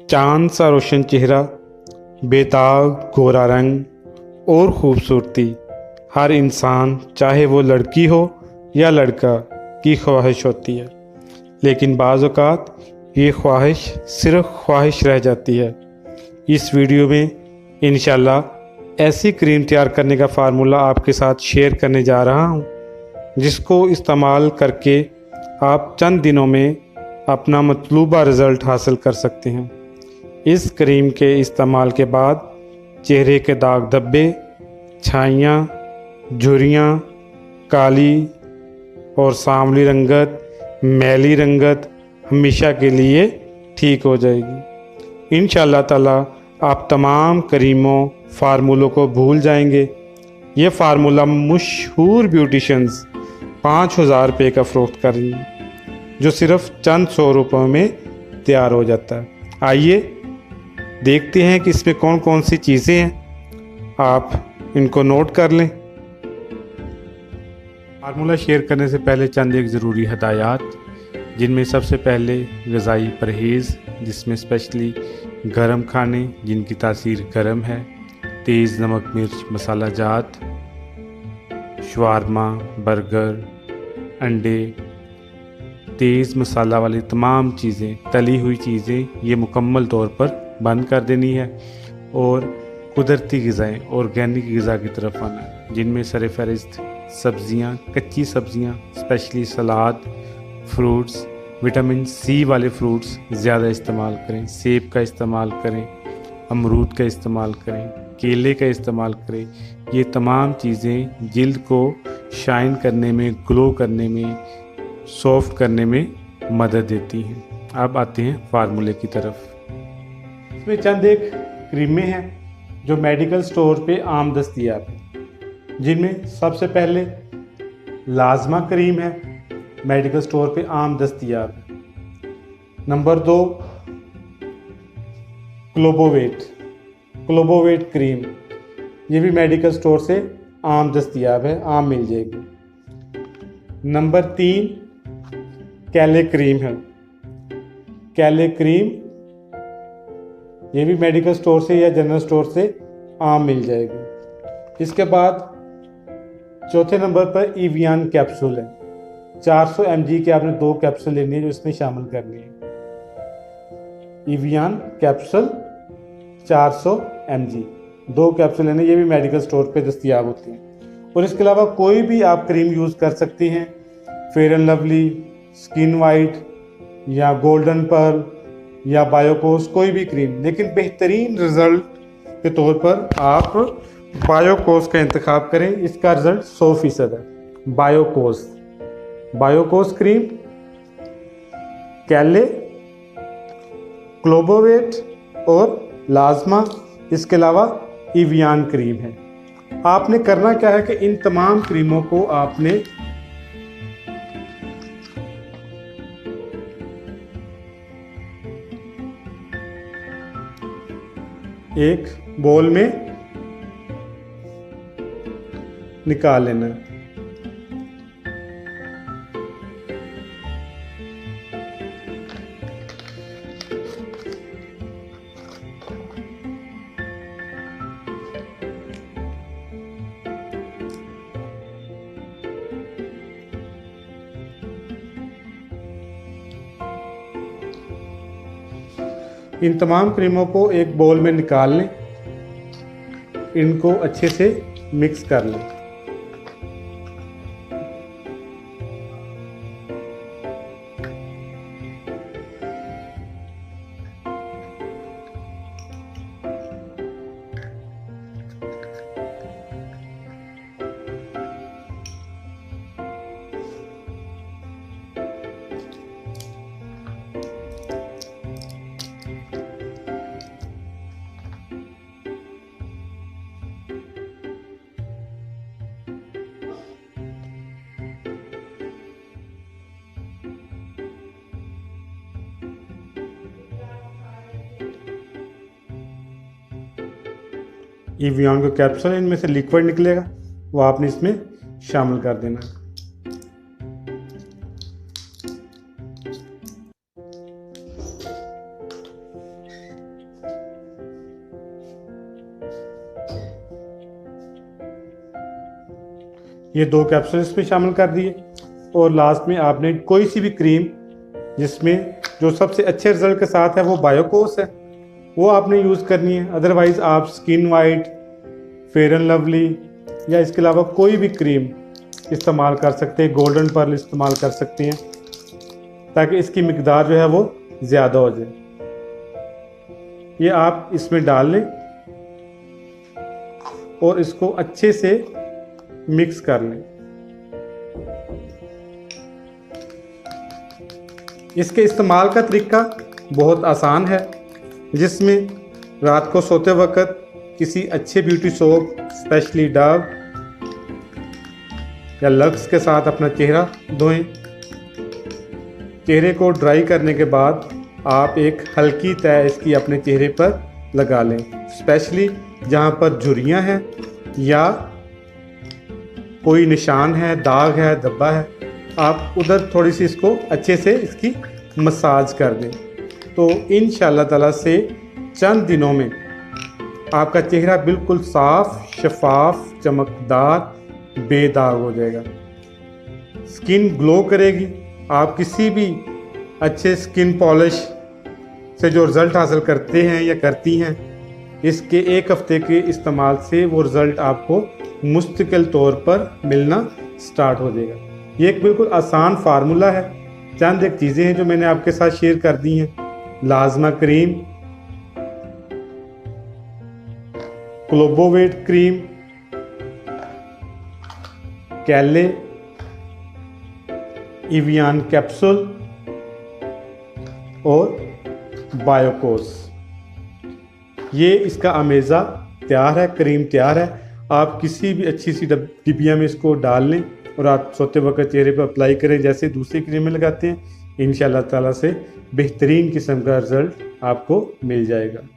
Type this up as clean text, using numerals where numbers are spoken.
चांद सा रोशन चेहरा, बेताब गोरा रंग और खूबसूरती हर इंसान, चाहे वो लड़की हो या लड़का, की ख्वाहिश होती है। लेकिन बाज़ औक़ात ये ख्वाहिश सिर्फ़ ख्वाहिश रह जाती है। इस वीडियो में इंशाल्लाह ऐसी क्रीम तैयार करने का फ़ार्मूला आपके साथ शेयर करने जा रहा हूँ, जिसको इस्तेमाल करके आप चंद दिनों में अपना मतलूबा रिज़ल्ट हासिल कर सकते हैं। इस क्रीम के इस्तेमाल के बाद चेहरे के दाग धब्बे, छाइयाँ, झुर्रियाँ, काली और सांवली रंगत, मैली रंगत हमेशा के लिए ठीक हो जाएगी। इंशाअल्लाह ताला आप तमाम क्रीमों फार्मूलों को भूल जाएंगे। ये फार्मूला मशहूर ब्यूटिशंस 5,000 रुपये का फ़रोख्त कर रही हैं, जो सिर्फ़ चंद 100 रुपयों में तैयार हो जाता है। आइए देखते हैं कि इसमें कौन कौन सी चीज़ें हैं, आप इनको नोट कर लें। फार्मूला शेयर करने से पहले चंद एक ज़रूरी हदायत, जिनमें सबसे पहले ग़िज़ाई परहेज़, जिसमें स्पेशली गरम खाने जिनकी तासीर गरम है, तेज़ नमक मिर्च मसाला जात, शवारमा, बर्गर, अंडे, तेज़ मसाला वाली तमाम चीज़ें, तली हुई चीज़ें, ये मुकम्मल तौर पर बंद कर देनी है और कुदरती ग़िज़ाएँ, ऑर्गेनिक ग़िज़ा की तरफ आना है, जिनमें सरफ़हरिस्त सब्ज़ियाँ, कच्ची सब्ज़ियाँ, स्पेशली सलाद, फ्रूट्स, विटामिन सी वाले फ्रूट्स ज़्यादा इस्तेमाल करें, सेब का इस्तेमाल करें, अमरूद का इस्तेमाल करें, केले का इस्तेमाल करें। ये तमाम चीज़ें जिल्द को शाइन करने में, ग्लो करने में, सॉफ्ट करने में मदद देती हैं। अब आते हैं फार्मूले की तरफ। इसमें चंद एक क्रीमें हैं जो मेडिकल स्टोर पे आम दस्तयाब हैं, जिनमें सबसे पहले लाजमा क्रीम है, मेडिकल स्टोर पे आम दस्तयाब है। नंबर 2 क्लोबोवेट क्रीम, ये भी मेडिकल स्टोर से आम दस्तयाब है, आम मिल जाएगी। नंबर 3 कैले क्रीम है, कैले क्रीम ये भी मेडिकल स्टोर से या जनरल स्टोर से आम मिल जाएगी। इसके बाद चौथे नंबर पर इवियान कैप्सूल है, 400 mg के आपने 2 कैप्सूल लेनी है, जो इसमें शामिल करनी है। इवियान कैप्सूल 400 mg 2 कैप्सूल लेने, ये भी मेडिकल स्टोर पे दस्तयाब होती हैं। और इसके अलावा कोई भी आप क्रीम यूज़ कर सकती हैं, fair and lovely, skin white या गोल्डन पर्ल या बायोकोस, कोई भी क्रीम, लेकिन बेहतरीन रिज़ल्ट के तौर पर आप बायोकोस का इंतखाब करें। इसका रिज़ल्ट 100% है। बायोकोस क्रीम, कैले, क्लोबोवेट और लाजमा, इसके अलावा इवियान क्रीम है। आपने करना क्या है कि इन तमाम क्रीमों को आपने एक बोल में निकाल लेना है। इन तमाम क्रीमों को एक बोल में निकाल लें, इनको अच्छे से मिक्स कर लें। इवियान का कैप्सूल, इनमें से लिक्विड निकलेगा, वो आपने इसमें शामिल कर देना है। ये 2 कैप्सूल इसमें शामिल कर दिए। और लास्ट में आपने कोई सी भी क्रीम जिसमें जो सबसे अच्छे रिजल्ट के साथ है वो बायोकोस है, वो आपने यूज़ करनी है। अदरवाइज़ आप skin white, fair and lovely या इसके अलावा कोई भी क्रीम इस्तेमाल कर सकते हैं, गोल्डन पर्ल इस्तेमाल कर सकते हैं, ताकि इसकी मिकदार जो है वो ज़्यादा हो जाए। ये आप इसमें डाल लें और इसको अच्छे से मिक्स कर लें। इसके इस्तेमाल का तरीका बहुत आसान है, जिसमें रात को सोते वक्त किसी अच्छे ब्यूटी सोप, स्पेशली डव या लक्स के साथ अपना चेहरा धोएं। चेहरे को ड्राई करने के बाद आप एक हल्की तह इसकी अपने चेहरे पर लगा लें, स्पेशली जहाँ पर झुर्रियाँ हैं या कोई निशान है, दाग है, धब्बा है, आप उधर थोड़ी सी इसको अच्छे से इसकी मसाज कर दें। तो इंशाअल्लाह ताला से चंद दिनों में आपका चेहरा बिल्कुल साफ, शफाफ, चमकदार, बेदाग हो जाएगा। स्किन ग्लो करेगी। आप किसी भी अच्छे स्किन पॉलिश से जो रिज़ल्ट हासिल करते हैं या करती हैं, इसके 1 हफ्ते के इस्तेमाल से वो रिज़ल्ट आपको मुस्तकिल तौर पर मिलना स्टार्ट हो जाएगा। ये एक बिल्कुल आसान फार्मूला है। चंद एक चीज़ें हैं जो मैंने आपके साथ शेयर कर दी हैं। लाजमा क्रीम, क्लोबोवेट क्रीम, कैले, इवियान कैप्सूल और बायोकोस। ये इसका अमेज़ा तैयार है, क्रीम तैयार है। आप किसी भी अच्छी सी डिबिया में इसको डाल लें और आप सोते वक्त चेहरे पर अप्लाई करें जैसे दूसरी क्रीमें लगाते हैं। इंशाअल्लाह ताला से बेहतरीन किस्म का रिज़ल्ट आपको मिल जाएगा।